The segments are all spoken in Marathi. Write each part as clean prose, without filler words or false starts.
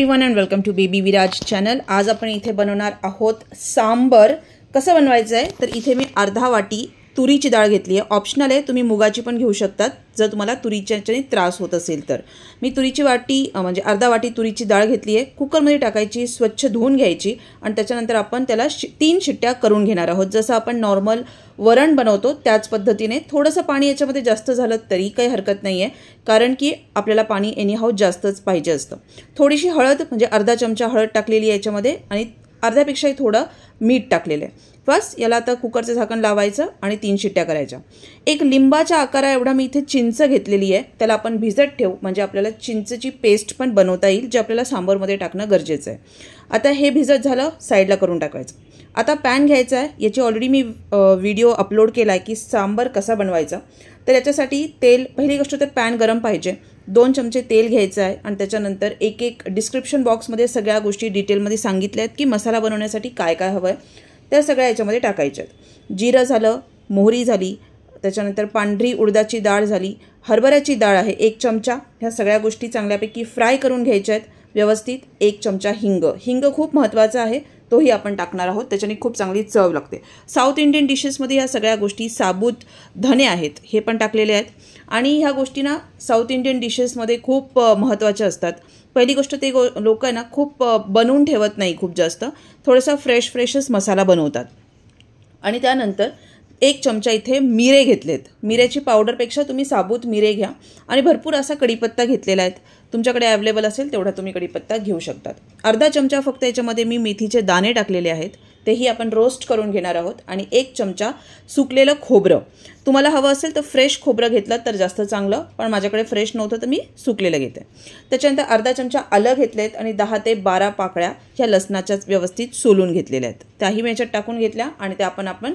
Everyone and welcome to baby Viraj channel. आज आपण इथे बनवणार आहोत सांबर। कसं बनवायचं आहे तर इथे मी अर्धा वाटी तुरीची डाळ घेतली आहे। ऑप्शनल आहे, तुम्ही मुगाची पण घेऊ शकतात जर तुम्हाला तुरीच्याने त्रास होत असेल तर। मी तुरीची वाटी म्हणजे अर्धा वाटी तुरीची डाळ घेतली आहे। कुकरमध्ये टाकायची, स्वच्छ धुवून घ्यायची आणि त्याच्यानंतर आपण त्याला 3 शिट्ट्या करून घेणार आहोत। जसं आपण नॉर्मल वरण बनवतो त्याच पद्धतीने। थोडंसं पाणी याच्यामध्ये जास्त झालं तरी काही हरकत नाही आहे, कारण की आपल्याला पाणी एनीहाऊ जास्तच पाहिजे असतं। थोडीशी हळद म्हणजे अर्धा चमचा हळद टाकलेली आहे याच्यामध्ये आणि अर्ध्यापेक्षाही थोडं मीठ टाकलेलं आहे। बस याला आता कुकरचं झाकण लावायचं आणि 3 शिट्ट्या करायच्या। एक लिंबाच्या आकारा एवढा मी इथे चिंच घेतलेली आहे, त्याला आपण भिजत ठेवू म्हणजे आपल्याला चिंचची पेस्ट पण बनवता येईल, जे आपल्याला सांबारमध्ये टाकणं गरजेचं आहे। आता हे भिजत झालं, साईडला करून टाकायचं। आता पॅन घ्यायचा आहे, याची ऑलरेडी मी व्हिडिओ अपलोड केला आहे की सांबार कसा बनवायचा। तर याच्यासाठी तेल, पहिली गोष्ट तर पॅन गरम पाहिजे। 2 चमचे तेल घ्यायचं आहे आणि त्याच्यानंतर एक डिस्क्रिप्शन बॉक्समध्ये सगळ्या गोष्टी डिटेलमध्ये सांगितल्या आहेत की मसाला बनवण्यासाठी काय काय हवं आहे, त्या सगळ्या याच्यामध्ये टाकायच्या आहेत। जिरं झालं, मोहरी झाली, त्याच्यानंतर पांढरी उडदाची डाळ झाली, हरभऱ्याची डाळ आहे 1 चमचा। ह्या सगळ्या गोष्टी चांगल्यापैकी फ्राय करून घ्यायच्या आहेत व्यवस्थित। 1 चमचा हिंग खूप महत्त्वाचा आहे, तोही आपण टाकणार आहोत, त्याच्याने खूप चांगली चव लागते। साऊथ इंडियन डिशेसमध्ये ह्या सगळ्या गोष्टी, साबूत धने आहेत हे पण टाकलेले आहेत आणि ह्या गोष्टी ना साऊथ इंडियन डिशेसमध्ये खूप महत्त्वाच्या असतात। पहिली गोष्ट ते लोक आहे ना खूप बनवून ठेवत नाही, खूप जास्त थोडासा फ्रेशच मसाला बनवतात। आणि त्यानंतर 1 चमचा इथे मिरे घेतलेत। मिऱ्याची पावडरपेक्षा तुम्ही साबूत मिरे घ्या आणि भरपूर असा कढीपत्ता घेतलेला आहे, तुमच्याकडे अवेलेबल असेल तेवढा तुम्ही कढीपत्ता घेऊ शकतात। अर्धा चमचा फक्त याच्यामध्ये मी मेथीचे दाणे टाकलेले आहेत, तेही आपण रोस्ट करून घेणार आहोत। आणि 1 चमचा सुकलेलं खोबरं, तुम्हाला हवं असेल तर फ्रेश खोबरं घेतलं तर जास्त चांगलं, पण माझ्याकडे फ्रेश नव्हतं तर मी सुकलेलं घेते। त्याच्यानंतर अर्धा चमचा आलं घेतलेत आणि 10 ते 12 पाकळ्या ह्या लसणाच्याच व्यवस्थित सोलून घेतलेल्या आहेत, त्याही मी याच्यात टाकून घेतल्या आणि त्या आपण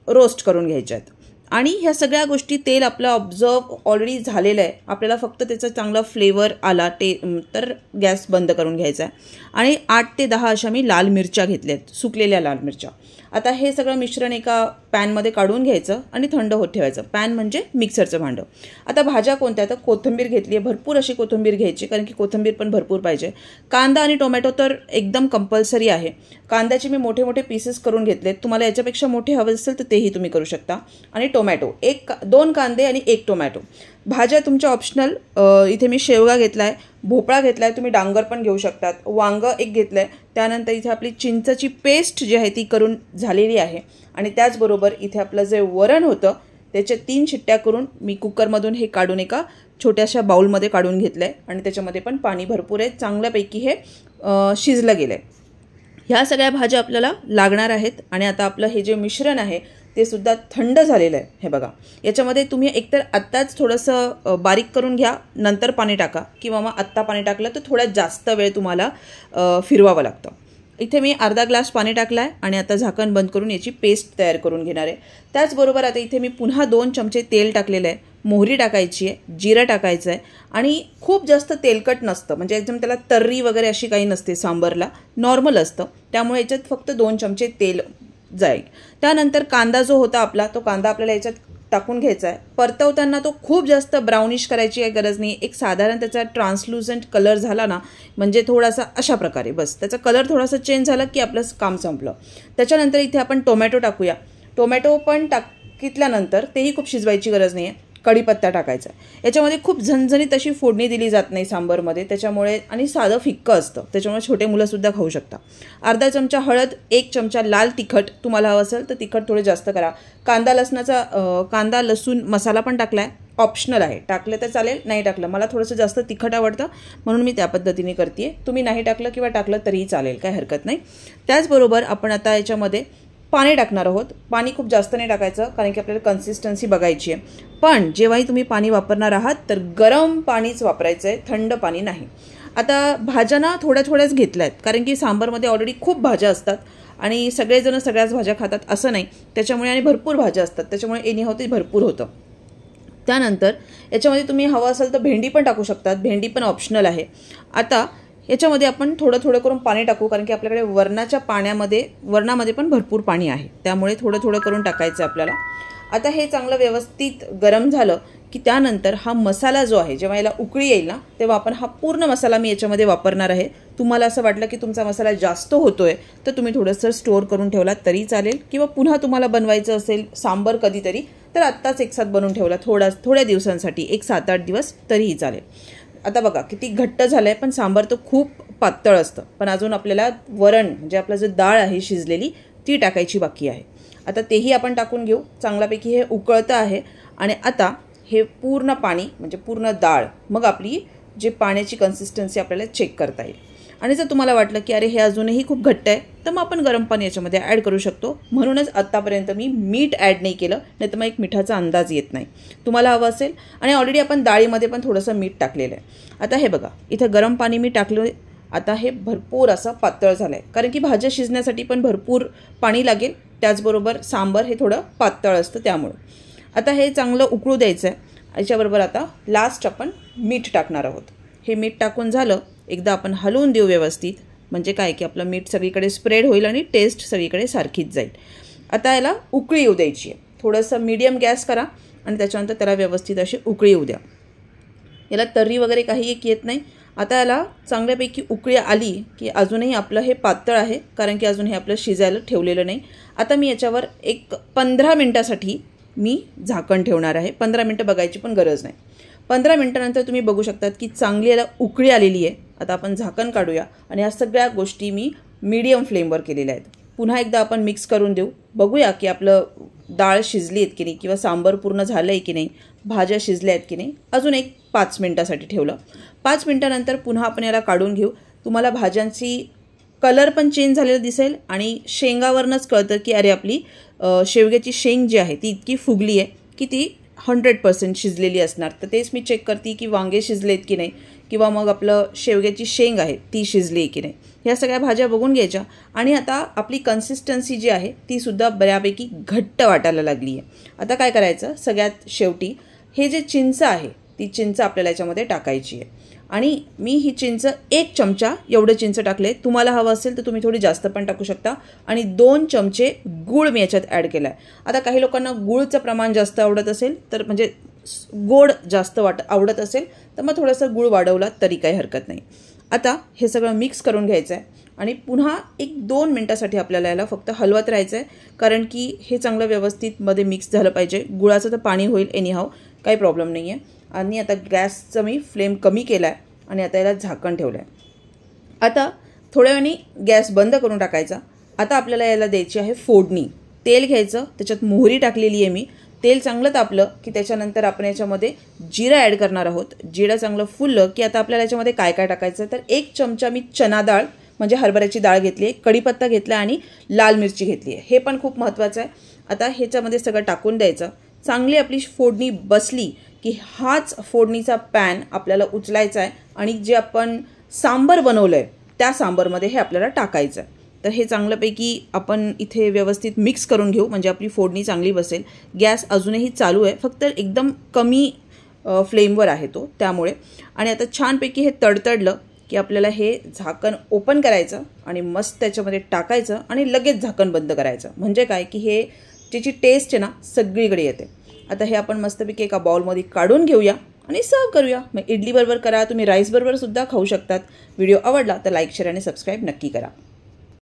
रोस्ट करून घ्यायच्या आहेत। आणि ह्या सगळ्या गोष्टी, तेल आपलं ऑब्झर्व ऑलरेडी झालेलं आहे, आपल्याला फक्त त्याचा चांगला फ्लेवर आला तर गॅस बंद करून घ्यायचा आहे। आणि 8 ते 10 अशा मी लाल मिरच्या घेतल्या आहेत, सुकलेल्या लाल मिरच्या। आता हे सगळं मिश्रण एका पॅनमध्ये काढून घ्यायचं आणि थंड होत ठेवायचं। पॅन म्हणजे मिक्सरचं भांडं। आता भाज्या कोणत्या, तर कोथिंबीर घेतली आहे, भरपूर अशी कोथिंबीर घ्यायची, कारण की कोथिंबीर पण भरपूर पाहिजे। कांदा आणि टोमॅटो तर एकदम कंपल्सरी आहे। कांद्याचे मी मोठे मोठे पीसेस करून घेतलेत, तुम्हाला याच्यापेक्षा मोठे हवे असेल तर तेही तुम्ही करू शकता। आणि टोमॅटो 2 कांदे आणि 1 टोमॅटो। भाज्या तुमच्या ऑप्शनल, इथे मी शेवगा घेतला आहे, भोपळा घेतला आहे, तुम्ही डांगर पण घेऊ शकतात, वांग 1 घेतलं आहे। त्यानंतर इथे आपली चिंचची पेस्ट जी आहे ती करून झालेली आहे आणि त्याचबरोबर इथे आपलं जे वरण होतं त्याच्या 3 शिट्ट्या करून मी कुकरमधून हे काढून एका छोट्याशा बाउलमध्ये काढून घेतलं आहे आणि त्याच्यामध्ये पण पाणी भरपूर आहे, चांगल्यापैकी हे शिजलं गेलं आहे। ह्या सगळ्या भाज्या आपल्याला लागणार आहेत आणि आता आपलं हे जे मिश्रण आहे ते सुद्धा थंड झालेलं आहे। हे बघा, याच्यामध्ये तुम्ही एकतर आत्ताच थोडंसं बारीक करून घ्या, नंतर पाणी टाका, किंवा मग आत्ता पाणी टाकलं तर थोडा जास्त वेळ तुम्हाला फिरवावं लागतं। इथे मी अर्धा ग्लास पाणी टाकलं आहे आणि आता झाकण बंद करून याची पेस्ट तयार करून घेणार आहे। त्याचबरोबर आता इथे मी पुन्हा 2 चमचे तेल टाकलेलं आहे, मोहरी टाकायची आहे, जिरं टाकायचं आहे आणि खूप जास्त तेलकट नसतं, म्हणजे एकदम त्याला तर्री वगैरे अशी काही नसते, सांबरला नॉर्मल असतं, त्यामुळे याच्यात फक्त 2 चमचे तेल जाईल। त्यानंतर कांदा जो होता आपला, तो कांदा आपल्याला याच्यात टाकून घ्यायचा आहे। परतवताना तो खूप जास्त ब्राउनिश करायची काही गरज नाही, एक साधारण त्याचा ट्रान्सलुसंट कलर झाला ना, म्हणजे थोडासा अशा प्रकारे, बस त्याचा कलर थोडासा चेंज झाला की आपलं काम संपलं। त्याच्यानंतर इथे आपण टोमॅटो टाकूया। टोमॅटो पण टाकल्यानंतर तेही खूप शिजवायची गरज नाही आहे, कढीपत्ता टाकायचा। याच्यामध्ये खूप झणझणीत अशी फोडणी दिली जात नाही सांबारमध्ये, त्याच्यामुळे, आणि साधं फिक्कं असतं, त्याच्यामुळे छोटे मुलंसुद्धा खाऊ शकता। अर्धा चमचा हळद, 1 चमचा लाल तिखट, तुम्हाला हवं असेल तर तिखट थोडे जास्त करा। कांदा लसूण मसाला पण टाकला आहे, ऑप्शनल आहे, टाकलं तर चालेल, नाही टाकलं, मला थोडंसं जास्त तिखट आवडतं म्हणून मी त्या पद्धतीने करते आहे। तुम्ही नाही टाकलं किंवा टाकलं तरीही चालेल, काय हरकत नाही। त्याचबरोबर आपण आता याच्यामध्ये पाणी टाकणार आहोत। पाणी खूप जास्त नाही टाकायचं, कारण की आपल्याला कन्सिस्टन्सी बघायची आहे, पण जेव्हाही तुम्ही पाणी वापरणार आहात तर गरम पाणीच वापरायचं आहे, थंड पाणी नाही। आता भाज्या ना थोड्याच घेतल्या आहेत, कारण की सांबारमध्ये ऑलरेडी खूप भाज्या असतात आणि सगळेजण सगळ्याच भाज्या खातात असं नाही, त्याच्यामुळे, आणि भरपूर भाज्या असतात त्याच्यामुळे एनीहाऊ ते भरपूर होतं। त्यानंतर याच्यामध्ये तुम्ही हवं असेल तर भेंडी पण टाकू शकतात, भेंडी पण ऑप्शनल आहे। आता याच्यामध्ये आपण थोडं करून पाणी टाकू, कारण की आपल्याकडे वरणामध्ये पण भरपूर पाणी आहे, त्यामुळे थोडं करून टाकायचं आपल्याला। आता हे चांगलं व्यवस्थित गरम झालं की त्यानंतर हा मसाला जो आहे जेव्हा याला उकळी येईल ना तेव्हा आपण हा पूर्ण मसाला मी याच्यामध्ये वापरणार आहे. तुम्हाला असं वाटलं की तुमचा मसाला जास्त होतोय तर तुम्ही थोडंसं स्टोअर करून ठेवलात तरी चालेल, किंवा पुन्हा तुम्हाला बनवायचं असेल सांबर कधीतरी तर आत्ताच एकसाथ बनवून ठेवला थोड्या दिवसांसाठी, एक 7-8 दिवस तरीही चालेल. आता बघा किती घट्ट झालं आहे, पण सांबार तर खूप पातळ असतं. पण अजून आपल्याला वरण म्हणजे आपलं जे डाळ आहे शिजलेली ती टाकायची बाकी आहे. आता तेही आपण टाकून घेऊ. चांगल्यापैकी हे उकळतं आहे आणि आता हे पूर्ण पाणी म्हणजे पूर्ण डाळ, मग आपली जे पाण्याची कन्सिस्टन्सी आपल्याला चेक करता येईल. आणि जर तुम्हाला वाटलं की अरे हे अजूनही खूप घट्ट आहे तर मग आपण गरम पाणी याच्यामध्ये ॲड करू शकतो. म्हणूनच आत्तापर्यंत मी मीठ ॲड नाही केलं, नाही तर मग एक मिठाचा अंदाज येत नाही. तुम्हाला हवं असेल, आणि ऑलरेडी आपण डाळीमध्ये पण थोडंसं मीठ टाकलेलं आहे. आता हे बघा इथं गरम पाणी मी टाकलं. आता हे भरपूर असं पातळ झालं आहे, कारण की भाज्या शिजण्यासाठी पण भरपूर पाणी लागेल. त्याचबरोबर सांबार हे थोडं पातळ असतं त्यामुळं. आता हे चांगलं उकळू द्यायचं आहे. याच्याबरोबर आता लास्ट आपण मीठ टाकणार आहोत. हे मीठ टाकून झालं एकदा आपण हलवून देऊ व्यवस्थित, म्हणजे काय की आपलं मीठ सगळीकडे स्प्रेड होईल आणि टेस्ट सगळीकडे सारखीच जाईल. आता याला उकळी येऊ द्यायची आहे. थोडंसं मीडियम गॅस करा आणि त्याच्यानंतर त्याला व्यवस्थित अशी उकळी येऊ द्या. याला तर्री वगैरे काही एक येत नाही. आता याला चांगल्यापैकी उकळी आली की अजूनही आपलं हे पातळ आहे, कारण की अजून हे आपलं शिजायला ठेवलेलं नाही. आता मी याच्यावर एक 15 मिनटासाठी मी झाकण ठेवणार आहे. 15 मिनटं बघायची पण गरज नाही. 15 मिनटानंतर तुम्ही बघू शकतात की चांगली याला उकळी आलेली आहे. आता आपण झाकण काढूया आणि ह्या सगळ्या गोष्टी मी मीडियम फ्लेमवर केलेल्या आहेत. पुन्हा एकदा आपण मिक्स करून देऊ. बघूया की आपलं डाळ शिजली आहेत की नाही, किंवा सांबार पूर्ण झालं आहे की नाही, भाज्या शिजल्या आहेत की नाही. अजून एक 5 मिनटासाठी ठेवलं. 5 मिनटानंतर पुन्हा आपण याला काढून घेऊ. तुम्हाला भाज्यांची कलर पण चेंज झालेला दिसेल आणि शेंगावरनंच कळतं की अरे आपली शेवग्याची शेंग जी आहे ती इतकी फुगली आहे की ती 100% शिजलेली असणार. तर तेच मी चेक करते की वांगे शिजलेत की नाही, किंवा मग आपलं शेवग्याची शेंग आहे ती शिजली आहे की नाही. ह्या सगळ्या भाज्या बघून घ्यायच्या. आणि आता आपली कन्सिस्टन्सी जी आहे तीसुद्धा बऱ्यापैकी घट्ट वाटायला लागली आहे. आता काय करायचं, सगळ्यात शेवटी हे जे चिंच आहे ती चिंच आपल्याला याच्यामध्ये टाकायची आहे. आणि मी ही चिंच 1 चमचा एवढं चिंच टाकले. तुम्हाला हवं असेल तर तुम्ही थोडी जास्त पण टाकू शकता. आणि 2 चमचे गूळ मी याच्यात ॲड केला आहे. आता काही लोकांना गूळचं प्रमाण जास्त आवडत असेल तर, म्हणजे गोड जास्त आवडत असेल तर मग थोडंसं गूळ वाढवला तरी काही हरकत नाही. आता हे सगळं मिक्स करून घ्यायचं आहे आणि पुन्हा 1-2 मिनटासाठी आपल्याला याला फक्त हलवत राहायचं आहे, कारण की हे चांगलं व्यवस्थित मध्ये मिक्स झालं पाहिजे. गुळाचं तर पाणी होईल एनीहाव, काही प्रॉब्लेम नाही आहे. आणि आता गॅसचं मी फ्लेम कमी केला आहे आणि आता याला झाकण ठेवलं आहे. आता थोड्या वेळाने गॅस बंद करून टाकायचा. आता आपल्याला याला द्यायची आहे फोडणी. तेल घ्यायचं, त्याच्यात मोहरी टाकलेली आहे मी. तेल चांगलं तापलं की त्याच्यानंतर आपण याच्यामध्ये जिरं ॲड करणार आहोत. जिरं चांगलं फुललं की आता आपल्याला याच्यामध्ये काय काय टाकायचं, तर 1 चमचा मी चना डाळ म्हणजे हरभऱ्याची डाळ घेतली आहे, कढीपत्ता घेतला आणि लाल मिरची घेतली आहे. हे पण खूप महत्त्वाचं आहे. आता ह्याच्यामध्ये सगळं टाकून द्यायचं. चांगली आपली फोडणी बसली की हाच फोडणीचा पॅन आपल्याला उचलायचा आहे आणि जे आपण सांबर बनवलं आहे त्या सांबरमध्ये हे आपल्याला टाकायचं आहे. तर हे चांगल्यापैकी आपण इथे व्यवस्थित मिक्स करून घेऊ, म्हणजे आपली फोडणी चांगली बसेल. गॅस अजूनही चालू आहे, फक्त एकदम कमी फ्लेमवर आहे तो, त्यामुळे. आणि आता छानपैकी हे तडतडलं की आपल्याला हे झाकण ओपन करायचं आणि मस्त त्याच्यामध्ये टाकायचं आणि लगेच झाकण बंद करायचं. म्हणजे काय की हे त्याची टेस्ट आहे ना सगळीकडे येते. आता हे आपण मस्तपैकी एका बाउलमध्ये काढून घेऊया आणि सर्व करूया. मग इडलीबरोबर करा, तुम्ही राईसबरोबर सुद्धा खाऊ शकतात. व्हिडिओ आवडला तर लाईक, शेअर आणि सबस्क्राईब नक्की करा.